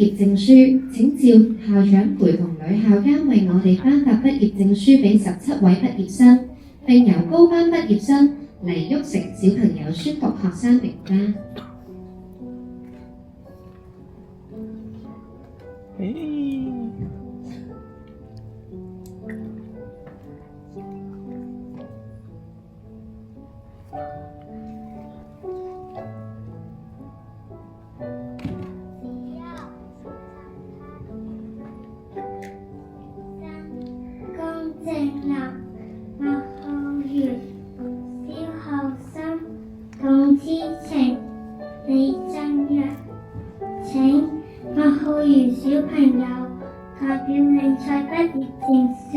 業證書，請趙校長陪同女校監為我哋頒發畢業證書俾17位畢業生，並由高班畢業生黎旭成小朋友宣讀學生名單。正立、麥浩源、蕭浩森、董之晴、李振陽。請麥浩源小朋友代表領取畢業證書。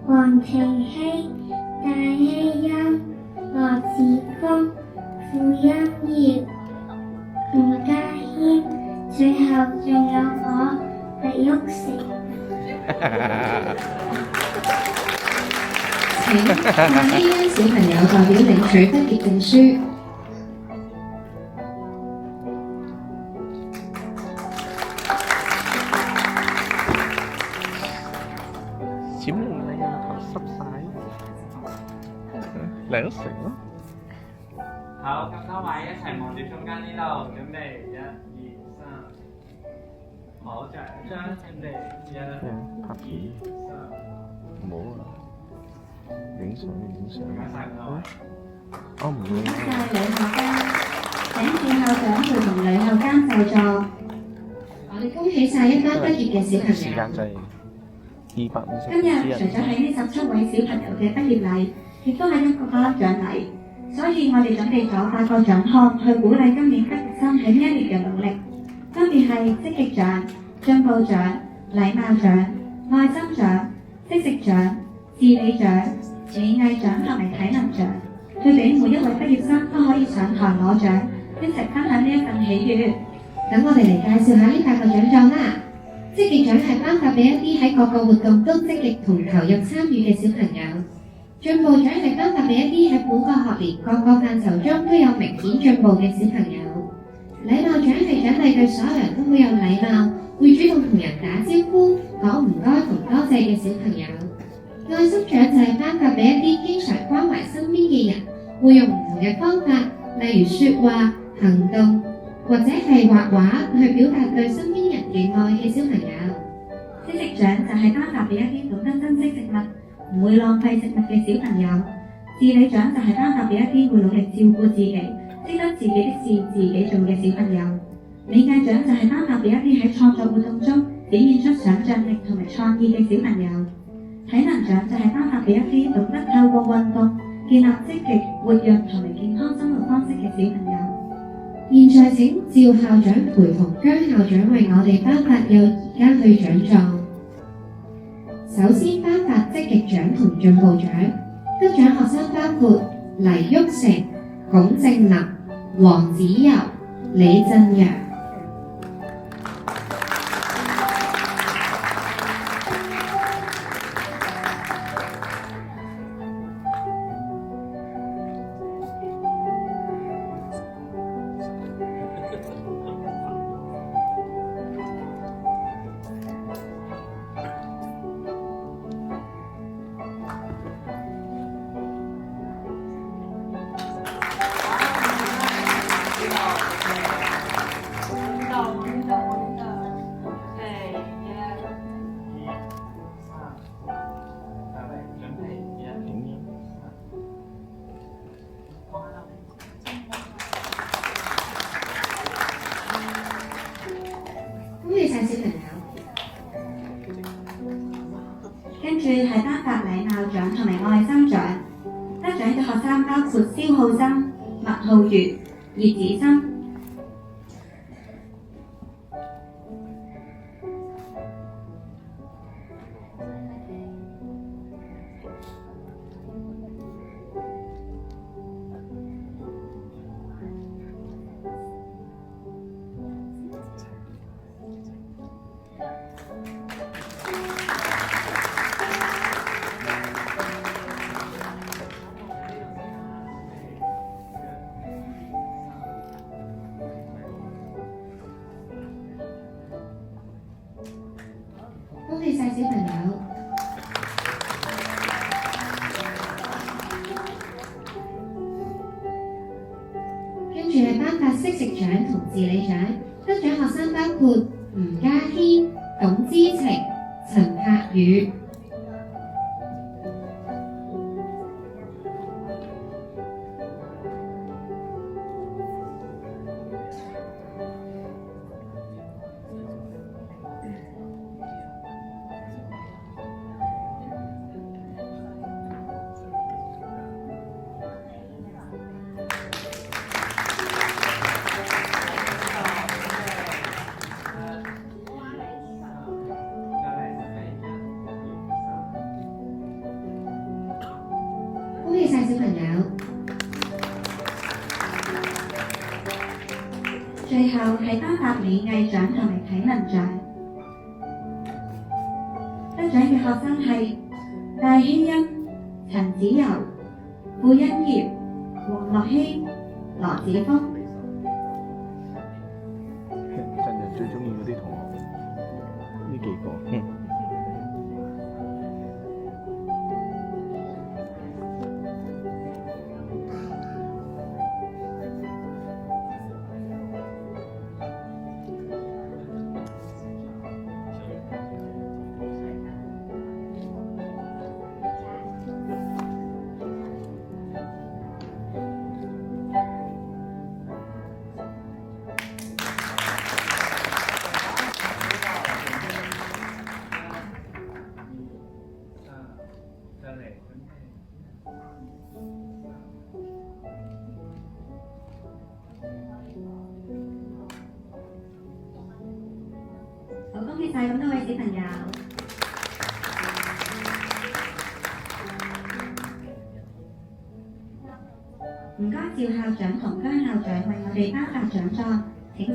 黃庭希、戴希欣、羅志峰、傅欣瑤、吳家謙，最後仲有我黎旭成。請戴希欣小朋友代表領取畢業證書。黎旭成咯。好，咁多位一齊望住中間呢度，準備1、2、3。好，再一張，準備1、拍片。2、3。唔好啊！影相。唔多謝女校監，請副校長陪同女校監就座。我哋恭喜晒一班畢業嘅小朋友。時間就係250。今日除咗係呢17位小朋友嘅畢業禮，亦都係一個頒獎禮，所以我哋準備咗8個獎項去鼓勵今年畢業生喺呢一年嘅努力，分別係積極獎、進步獎、禮貌獎、愛心獎、識食獎、自理獎、美藝獎同埋體能獎，去俾每一位畢業生都可以上台攞獎，一齊分享呢一份喜悅。等我哋嚟介紹下呢8個獎狀啦。積極獎係頒發俾一啲喺各個活動都積極同投入參與嘅小朋友。進步獎係頒發俾一啲喺本個學年各個範疇中都有明顯進步嘅小朋友。禮貌獎係獎勵對所有人都好有禮貌，會主動同人打招呼、講唔該同多謝嘅小朋友。愛心獎就係頒發俾一啲經常關懷身邊嘅人，會用唔同嘅方法，例如說話、行動或者係畫畫去表達對身邊人嘅愛嘅小朋友。識食獎就係頒發俾一啲懂得珍惜食物、唔會浪費食物嘅小朋友。自理獎就係頒發俾一啲會努力照顧自己、識得自己的事自己做嘅小朋友。美藝獎就係頒發俾一啲喺創作活動中展現出想像力同埋創意嘅小朋友。體能獎就係頒發俾一啲懂得透過運動建立積極、活躍同埋健康生活方式嘅小朋友。現在請趙校長陪同姜校長為我哋頒發幼兒家去獎狀。首先頒發積極獎同進步獎，得獎學生包括黎旭成、龔正立、黃子柔、李振陽。住係頒發禮貌獎同埋愛心獎，得獎嘅學生包括蕭浩森、麥浩月、葉子森。恭喜晒小朋友！跟住係頒發識食獎同自理獎，得獎學生包括吳家軒、董之晴、陳柏宇。恭喜晒小朋友！最後係頒發美藝獎同埋體能獎，得獎嘅學生係戴希欣、陳子柔、傅欣葉、黃樂希、羅子峰。近日最中意嗰啲同學，呢幾個。好，恭喜晒咁多位小朋友！唔該，趙校長同姜校長為我哋頒發獎狀。